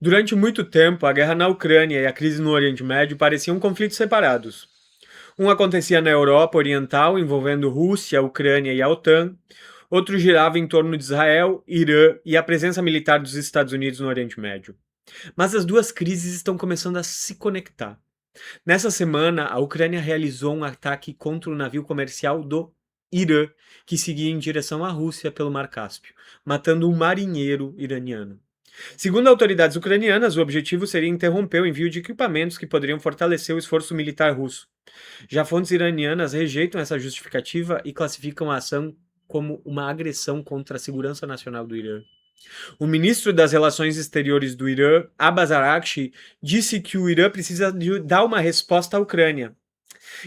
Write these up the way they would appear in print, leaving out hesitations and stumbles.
Durante muito tempo, a guerra na Ucrânia e a crise no Oriente Médio pareciam conflitos separados. Um acontecia na Europa Oriental, envolvendo Rússia, Ucrânia e a OTAN. Outro girava em torno de Israel, Irã e a presença militar dos Estados Unidos no Oriente Médio. Mas as duas crises estão começando a se conectar. Nessa semana, a Ucrânia realizou um ataque contra o navio comercial do Irã, que seguia em direção à Rússia pelo Mar Cáspio, matando um marinheiro iraniano. Segundo autoridades ucranianas, o objetivo seria interromper o envio de equipamentos que poderiam fortalecer o esforço militar russo. Já fontes iranianas rejeitam essa justificativa e classificam a ação como uma agressão contra a segurança nacional do Irã. O ministro das Relações Exteriores do Irã, Abbas Araghchi, disse que o Irã precisa dar uma resposta à Ucrânia.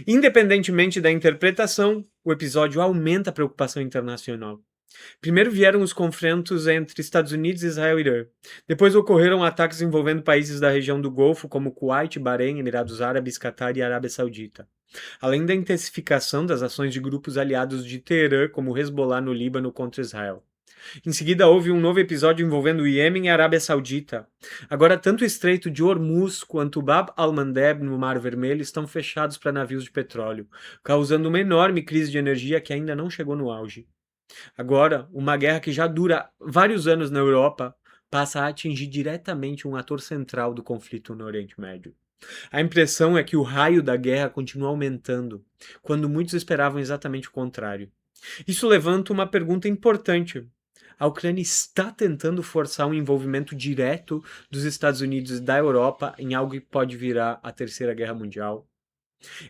Independentemente da interpretação, o episódio aumenta a preocupação internacional. Primeiro vieram os confrontos entre Estados Unidos, Israel e Irã. Depois ocorreram ataques envolvendo países da região do Golfo, como Kuwait, Bahrein, Emirados Árabes, Catar e Arábia Saudita. Além da intensificação das ações de grupos aliados de Teherã, como o Hezbollah no Líbano contra Israel. Em seguida, houve um novo episódio envolvendo o Iêmen e a Arábia Saudita. Agora, tanto o Estreito de Hormuz quanto o Bab al-Mandeb no Mar Vermelho estão fechados para navios de petróleo, causando uma enorme crise de energia que ainda não chegou no auge. Agora, uma guerra que já dura vários anos na Europa passa a atingir diretamente um ator central do conflito no Oriente Médio. A impressão é que o raio da guerra continua aumentando, quando muitos esperavam exatamente o contrário. Isso levanta uma pergunta importante. A Ucrânia está tentando forçar um envolvimento direto dos Estados Unidos e da Europa em algo que pode virar a Terceira Guerra Mundial?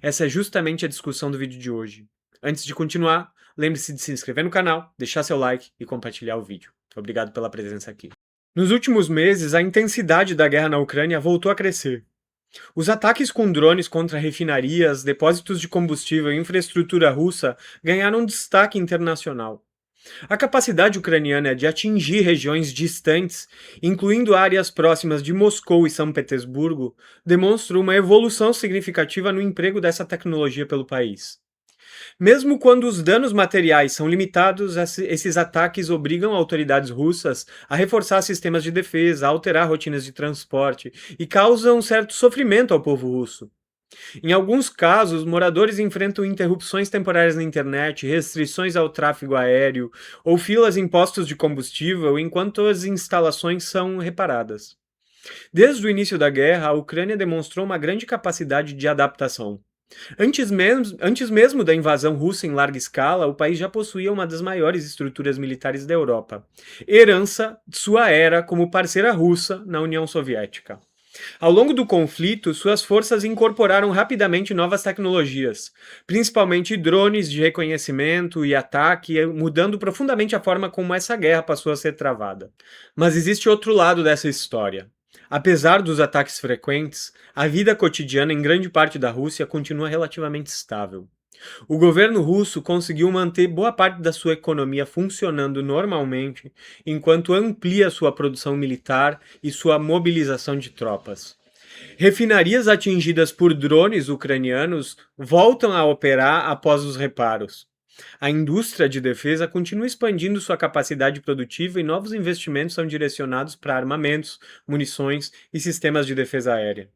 Essa é justamente a discussão do vídeo de hoje. Antes de continuar, lembre-se de se inscrever no canal, deixar seu like e compartilhar o vídeo. Obrigado pela presença aqui. Nos últimos meses, a intensidade da guerra na Ucrânia voltou a crescer. Os ataques com drones contra refinarias, depósitos de combustível e infraestrutura russa ganharam destaque internacional. A capacidade ucraniana de atingir regiões distantes, incluindo áreas próximas de Moscou e São Petersburgo, demonstra uma evolução significativa no emprego dessa tecnologia pelo país. Mesmo quando os danos materiais são limitados, esses ataques obrigam autoridades russas a reforçar sistemas de defesa, a alterar rotinas de transporte e causam um certo sofrimento ao povo russo. Em alguns casos, moradores enfrentam interrupções temporárias na internet, restrições ao tráfego aéreo ou filas em postos de combustível enquanto as instalações são reparadas. Desde o início da guerra, a Ucrânia demonstrou uma grande capacidade de adaptação. Antes mesmo da invasão russa em larga escala, o país já possuía uma das maiores estruturas militares da Europa, herança de sua era como parceira russa na União Soviética. Ao longo do conflito, suas forças incorporaram rapidamente novas tecnologias, principalmente drones de reconhecimento e ataque, mudando profundamente a forma como essa guerra passou a ser travada. Mas existe outro lado dessa história. Apesar dos ataques frequentes, a vida cotidiana em grande parte da Rússia continua relativamente estável. O governo russo conseguiu manter boa parte da sua economia funcionando normalmente, enquanto amplia sua produção militar e sua mobilização de tropas. Refinarias atingidas por drones ucranianos voltam a operar após os reparos. A indústria de defesa continua expandindo sua capacidade produtiva e novos investimentos são direcionados para armamentos, munições e sistemas de defesa aérea.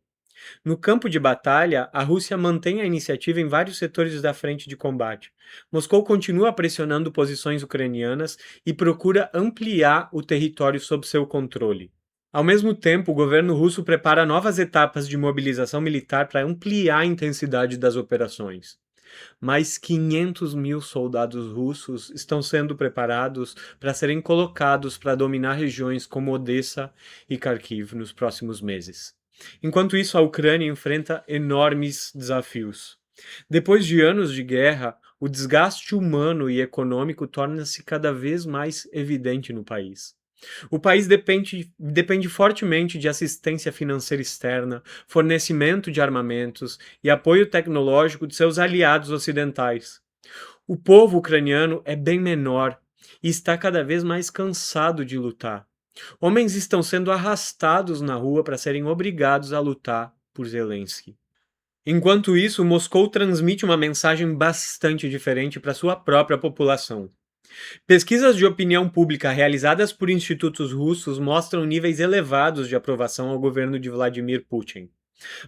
No campo de batalha, a Rússia mantém a iniciativa em vários setores da frente de combate. Moscou continua pressionando posições ucranianas e procura ampliar o território sob seu controle. Ao mesmo tempo, o governo russo prepara novas etapas de mobilização militar para ampliar a intensidade das operações. Mais 500 mil soldados russos estão sendo preparados para serem colocados para dominar regiões como Odessa e Kharkiv nos próximos meses. Enquanto isso, a Ucrânia enfrenta enormes desafios. Depois de anos de guerra, o desgaste humano e econômico torna-se cada vez mais evidente no país. O país depende fortemente de assistência financeira externa, fornecimento de armamentos e apoio tecnológico de seus aliados ocidentais. O povo ucraniano é bem menor e está cada vez mais cansado de lutar. Homens estão sendo arrastados na rua para serem obrigados a lutar por Zelensky. Enquanto isso, Moscou transmite uma mensagem bastante diferente para sua própria população. Pesquisas de opinião pública realizadas por institutos russos mostram níveis elevados de aprovação ao governo de Vladimir Putin.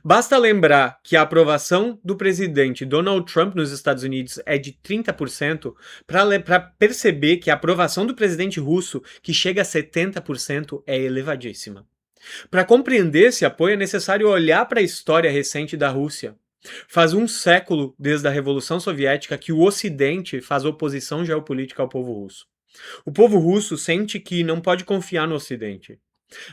Basta lembrar que a aprovação do presidente Donald Trump nos Estados Unidos é de 30%, para perceber que a aprovação do presidente russo, que chega a 70%, é elevadíssima. Para compreender esse apoio, é necessário olhar para a história recente da Rússia. Faz um século desde a Revolução Soviética que o Ocidente faz oposição geopolítica ao povo russo. O povo russo sente que não pode confiar no Ocidente.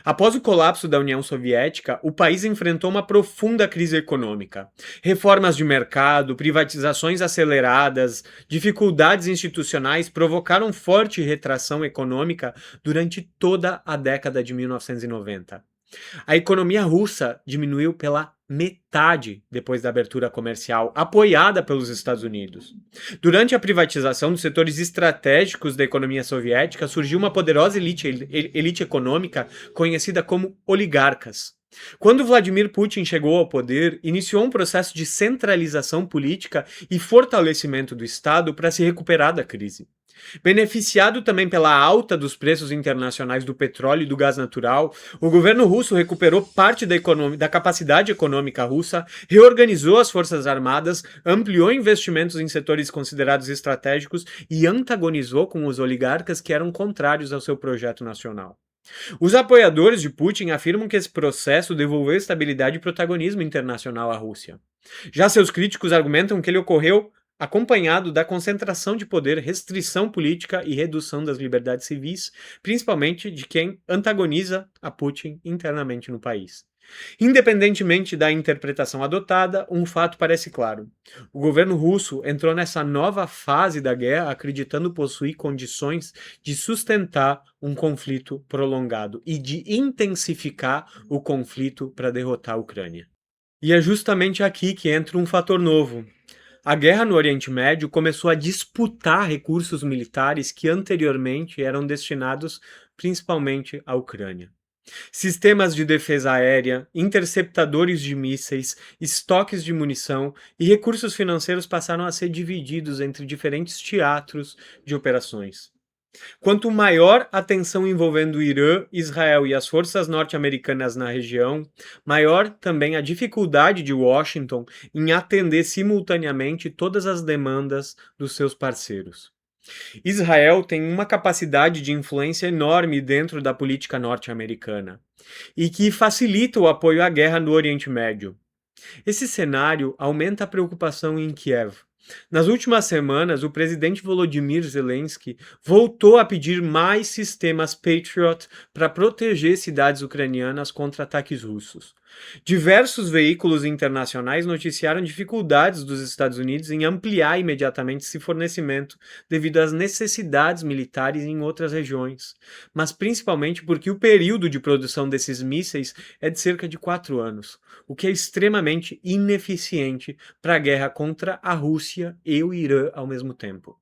Após o colapso da União Soviética, o país enfrentou uma profunda crise econômica. Reformas de mercado, privatizações aceleradas, dificuldades institucionais provocaram forte retração econômica durante toda a década de 1990. A economia russa diminuiu pela metade depois da abertura comercial, apoiada pelos Estados Unidos. Durante a privatização dos setores estratégicos da economia soviética, surgiu uma poderosa elite econômica conhecida como oligarcas. Quando Vladimir Putin chegou ao poder, iniciou um processo de centralização política e fortalecimento do Estado para se recuperar da crise. Beneficiado também pela alta dos preços internacionais do petróleo e do gás natural, o governo russo recuperou parte da capacidade econômica russa, reorganizou as forças armadas, ampliou investimentos em setores considerados estratégicos e antagonizou com os oligarcas que eram contrários ao seu projeto nacional. Os apoiadores de Putin afirmam que esse processo devolveu estabilidade e protagonismo internacional à Rússia. Já seus críticos argumentam que ele ocorreu acompanhado da concentração de poder, restrição política e redução das liberdades civis, principalmente de quem antagoniza a Putin internamente no país. Independentemente da interpretação adotada, um fato parece claro. O governo russo entrou nessa nova fase da guerra acreditando possuir condições de sustentar um conflito prolongado e de intensificar o conflito para derrotar a Ucrânia. E é justamente aqui que entra um fator novo. A guerra no Oriente Médio começou a disputar recursos militares que anteriormente eram destinados principalmente à Ucrânia. Sistemas de defesa aérea, interceptadores de mísseis, estoques de munição e recursos financeiros passaram a ser divididos entre diferentes teatros de operações. Quanto maior a tensão envolvendo o Irã, Israel e as forças norte-americanas na região, maior também a dificuldade de Washington em atender simultaneamente todas as demandas dos seus parceiros. Israel tem uma capacidade de influência enorme dentro da política norte-americana e que facilita o apoio à guerra no Oriente Médio. Esse cenário aumenta a preocupação em Kiev. Nas últimas semanas, o presidente Volodymyr Zelensky voltou a pedir mais sistemas Patriot para proteger cidades ucranianas contra ataques russos. Diversos veículos internacionais noticiaram dificuldades dos Estados Unidos em ampliar imediatamente esse fornecimento devido às necessidades militares em outras regiões, mas principalmente porque o período de produção desses mísseis é de cerca de 4 anos, o que é extremamente ineficiente para a guerra contra a Rússia e o Irã ao mesmo tempo.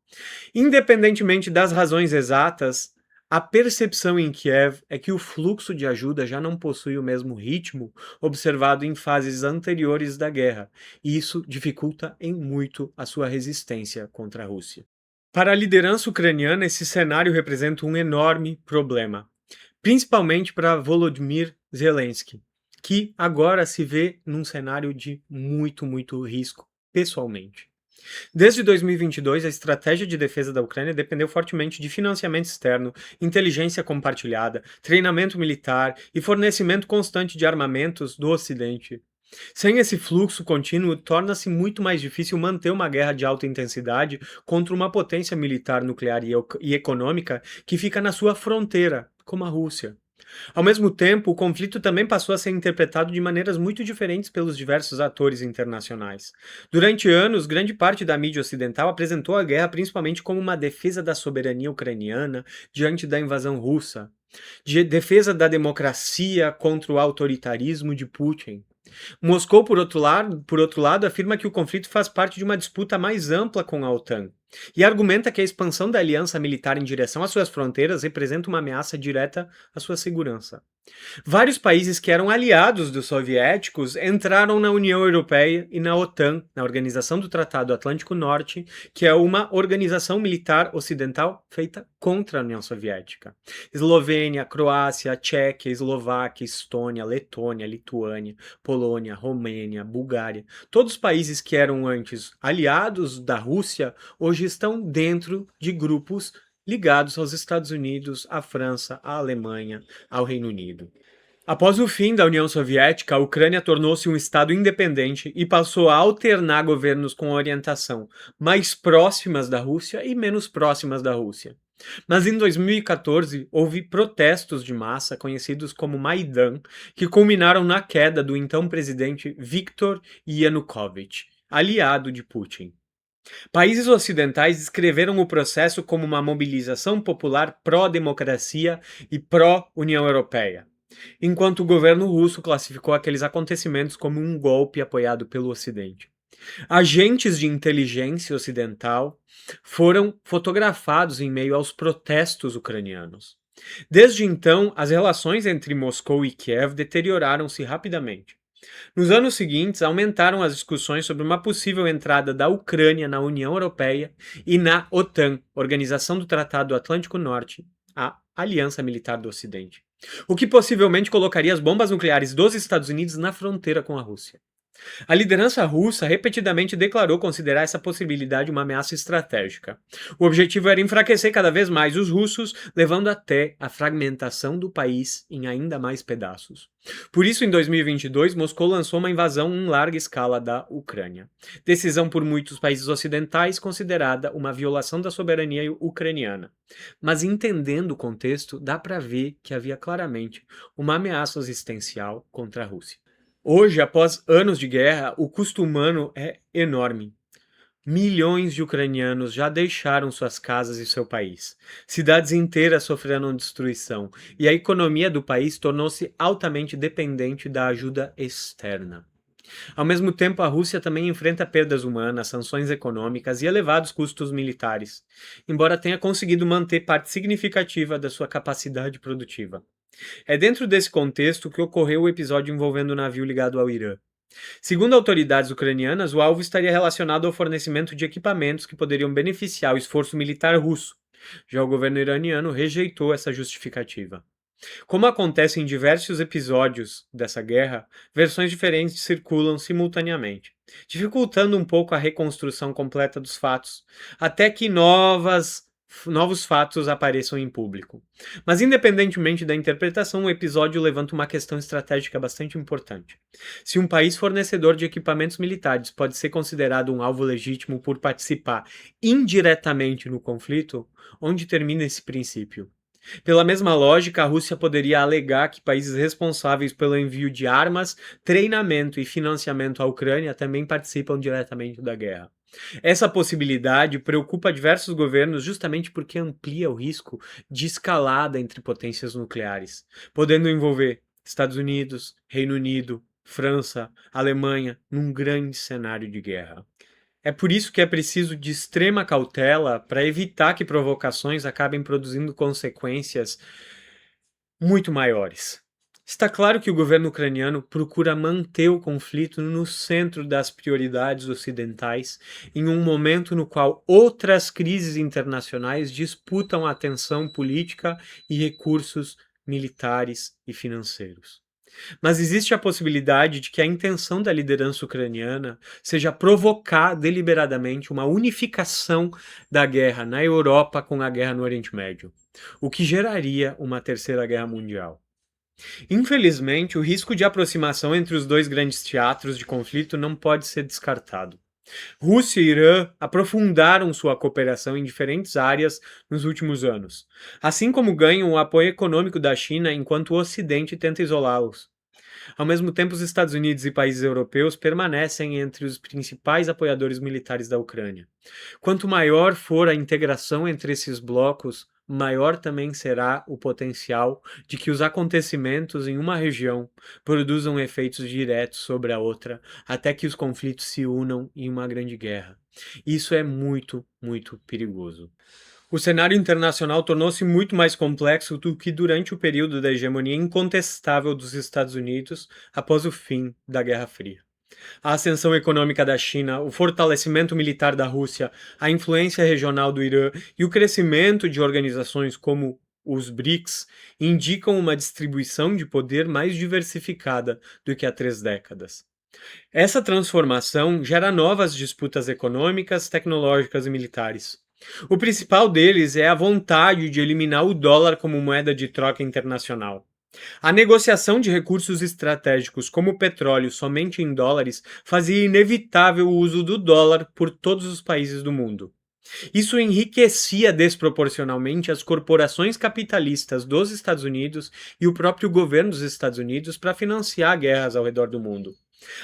Independentemente das razões exatas, a percepção em Kiev é que o fluxo de ajuda já não possui o mesmo ritmo observado em fases anteriores da guerra, e isso dificulta em muito a sua resistência contra a Rússia. Para a liderança ucraniana, esse cenário representa um enorme problema, principalmente para Volodymyr Zelensky, que agora se vê num cenário de muito risco pessoalmente. Desde 2022, a estratégia de defesa da Ucrânia dependeu fortemente de financiamento externo, inteligência compartilhada, treinamento militar e fornecimento constante de armamentos do Ocidente. Sem esse fluxo contínuo, torna-se muito mais difícil manter uma guerra de alta intensidade contra uma potência militar, nuclear e econômica que fica na sua fronteira, como a Rússia. Ao mesmo tempo, o conflito também passou a ser interpretado de maneiras muito diferentes pelos diversos atores internacionais. Durante anos, grande parte da mídia ocidental apresentou a guerra principalmente como uma defesa da soberania ucraniana diante da invasão russa, de defesa da democracia contra o autoritarismo de Putin. Moscou, por outro lado, afirma que o conflito faz parte de uma disputa mais ampla com a OTAN. e argumenta que a expansão da aliança militar em direção às suas fronteiras representa uma ameaça direta à sua segurança. Vários países que eram aliados dos soviéticos entraram na União Europeia e na OTAN, na Organização do Tratado Atlântico Norte, que é uma organização militar ocidental feita contra a União Soviética. Eslovênia, Croácia, Tchequia, Eslováquia, Estônia, Letônia, Lituânia, Polônia, Romênia, Bulgária, todos os países que eram antes aliados da Rússia, hoje estão dentro de grupos ligados aos Estados Unidos, à França, à Alemanha, ao Reino Unido. Após o fim da União Soviética, a Ucrânia tornou-se um estado independente e passou a alternar governos com orientação mais próximas da Rússia e menos próximas da Rússia. Mas em 2014 houve protestos de massa, conhecidos como Maidan, que culminaram na queda do então presidente Viktor Yanukovych, aliado de Putin. Países ocidentais descreveram o processo como uma mobilização popular pró-democracia e pró-União Europeia, enquanto o governo russo classificou aqueles acontecimentos como um golpe apoiado pelo Ocidente. Agentes de inteligência ocidental foram fotografados em meio aos protestos ucranianos. Desde então, as relações entre Moscou e Kiev deterioraram-se rapidamente. Nos anos seguintes, aumentaram as discussões sobre uma possível entrada da Ucrânia na União Europeia e na OTAN, Organização do Tratado Atlântico Norte, a Aliança Militar do Ocidente, o que possivelmente colocaria as bombas nucleares dos Estados Unidos na fronteira com a Rússia. A liderança russa repetidamente declarou considerar essa possibilidade uma ameaça estratégica. O objetivo era enfraquecer cada vez mais os russos, levando até a fragmentação do país em ainda mais pedaços. Por isso, em 2022, Moscou lançou uma invasão em larga escala da Ucrânia. Decisão por muitos países ocidentais considerada uma violação da soberania ucraniana. Mas entendendo o contexto, dá para ver que havia claramente uma ameaça existencial contra a Rússia. Hoje, após anos de guerra, o custo humano é enorme. Milhões de ucranianos já deixaram suas casas e seu país. Cidades inteiras sofreram destruição e a economia do país tornou-se altamente dependente da ajuda externa. Ao mesmo tempo, a Rússia também enfrenta perdas humanas, sanções econômicas e elevados custos militares, embora tenha conseguido manter parte significativa da sua capacidade produtiva. É dentro desse contexto que ocorreu o episódio envolvendo o navio ligado ao Irã. Segundo autoridades ucranianas, o alvo estaria relacionado ao fornecimento de equipamentos que poderiam beneficiar o esforço militar russo. Já o governo iraniano rejeitou essa justificativa. Como acontece em diversos episódios dessa guerra, versões diferentes circulam simultaneamente, dificultando um pouco a reconstrução completa dos fatos, até que novos fatos apareçam em público. Mas independentemente da interpretação, o episódio levanta uma questão estratégica bastante importante. Se um país fornecedor de equipamentos militares pode ser considerado um alvo legítimo por participar indiretamente no conflito, onde termina esse princípio? Pela mesma lógica, a Rússia poderia alegar que países responsáveis pelo envio de armas, treinamento e financiamento à Ucrânia também participam diretamente da guerra. Essa possibilidade preocupa diversos governos justamente porque amplia o risco de escalada entre potências nucleares, podendo envolver Estados Unidos, Reino Unido, França, Alemanha, num grande cenário de guerra. É por isso que é preciso de extrema cautela para evitar que provocações acabem produzindo consequências muito maiores. Está claro que o governo ucraniano procura manter o conflito no centro das prioridades ocidentais, em um momento no qual outras crises internacionais disputam a atenção política e recursos militares e financeiros. Mas existe a possibilidade de que a intenção da liderança ucraniana seja provocar deliberadamente uma unificação da guerra na Europa com a guerra no Oriente Médio, o que geraria uma terceira guerra mundial. Infelizmente, o risco de aproximação entre os dois grandes teatros de conflito não pode ser descartado. Rússia e Irã aprofundaram sua cooperação em diferentes áreas nos últimos anos, assim como ganham o apoio econômico da China enquanto o Ocidente tenta isolá-los. Ao mesmo tempo, os Estados Unidos e países europeus permanecem entre os principais apoiadores militares da Ucrânia. Quanto maior for a integração entre esses blocos, maior também será o potencial de que os acontecimentos em uma região produzam efeitos diretos sobre a outra, até que os conflitos se unam em uma grande guerra. Isso é muito, muito perigoso. O cenário internacional tornou-se muito mais complexo do que durante o período da hegemonia incontestável dos Estados Unidos após o fim da Guerra Fria. A ascensão econômica da China, o fortalecimento militar da Rússia, a influência regional do Irã e o crescimento de organizações como os BRICS indicam uma distribuição de poder mais diversificada do que há 3 décadas. Essa transformação gera novas disputas econômicas, tecnológicas e militares. O principal deles é a vontade de eliminar o dólar como moeda de troca internacional. A negociação de recursos estratégicos como o petróleo somente em dólares fazia inevitável o uso do dólar por todos os países do mundo. Isso enriquecia desproporcionalmente as corporações capitalistas dos Estados Unidos e o próprio governo dos Estados Unidos para financiar guerras ao redor do mundo.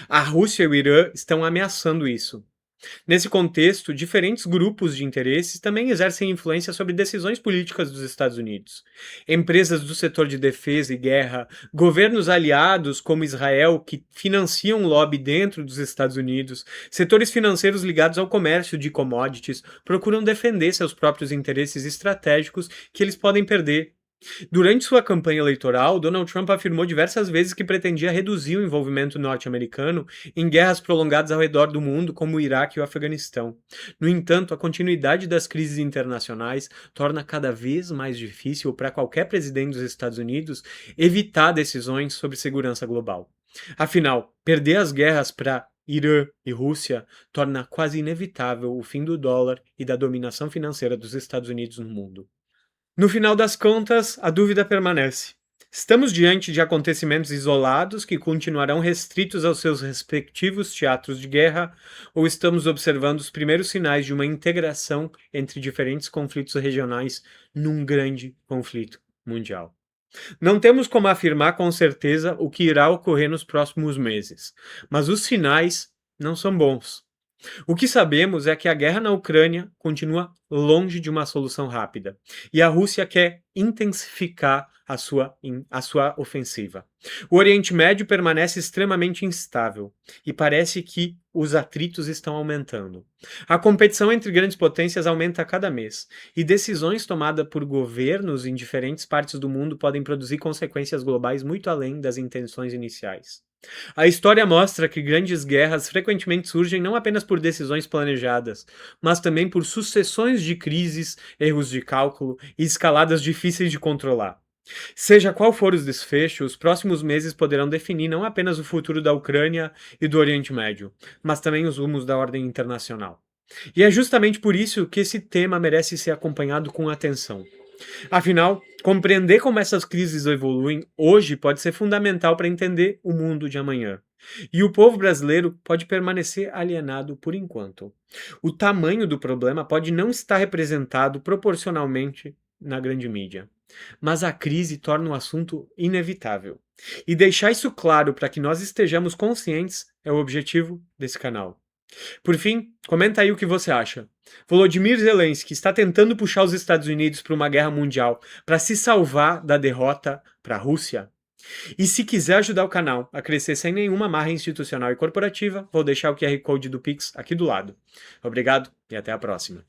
A Rússia e o Irã estão ameaçando isso. Nesse contexto, diferentes grupos de interesses também exercem influência sobre decisões políticas dos Estados Unidos. Empresas do setor de defesa e guerra, governos aliados como Israel que financiam lobby dentro dos Estados Unidos, setores financeiros ligados ao comércio de commodities procuram defender seus próprios interesses estratégicos que eles podem perder. Durante sua campanha eleitoral, Donald Trump afirmou diversas vezes que pretendia reduzir o envolvimento norte-americano em guerras prolongadas ao redor do mundo, como o Iraque e o Afeganistão. No entanto, a continuidade das crises internacionais torna cada vez mais difícil para qualquer presidente dos Estados Unidos evitar decisões sobre segurança global. Afinal, perder as guerras para Irã e Rússia torna quase inevitável o fim do dólar e da dominação financeira dos Estados Unidos no mundo. No final das contas, a dúvida permanece. Estamos diante de acontecimentos isolados que continuarão restritos aos seus respectivos teatros de guerra, ou estamos observando os primeiros sinais de uma integração entre diferentes conflitos regionais num grande conflito mundial? Não temos como afirmar com certeza o que irá ocorrer nos próximos meses, mas os sinais não são bons. O que sabemos é que a guerra na Ucrânia continua longe de uma solução rápida e a Rússia quer intensificar a sua ofensiva. O Oriente Médio permanece extremamente instável e parece que os atritos estão aumentando. A competição entre grandes potências aumenta a cada mês e decisões tomadas por governos em diferentes partes do mundo podem produzir consequências globais muito além das intenções iniciais. A história mostra que grandes guerras frequentemente surgem não apenas por decisões planejadas, mas também por sucessões de crises, erros de cálculo e escaladas difíceis de controlar. Seja qual for os desfechos, os próximos meses poderão definir não apenas o futuro da Ucrânia e do Oriente Médio, mas também os rumos da ordem internacional. E é justamente por isso que esse tema merece ser acompanhado com atenção. Afinal, compreender como essas crises evoluem hoje pode ser fundamental para entender o mundo de amanhã. E o povo brasileiro pode permanecer alienado por enquanto. O tamanho do problema pode não estar representado proporcionalmente na grande mídia, mas a crise torna o assunto inevitável. E deixar isso claro para que nós estejamos conscientes é o objetivo desse canal. Por fim, comenta aí o que você acha. Volodymyr Zelensky está tentando puxar os Estados Unidos para uma guerra mundial para se salvar da derrota para a Rússia? E se quiser ajudar o canal a crescer sem nenhuma amarra institucional e corporativa, vou deixar o QR Code do Pix aqui do lado. Obrigado e até a próxima.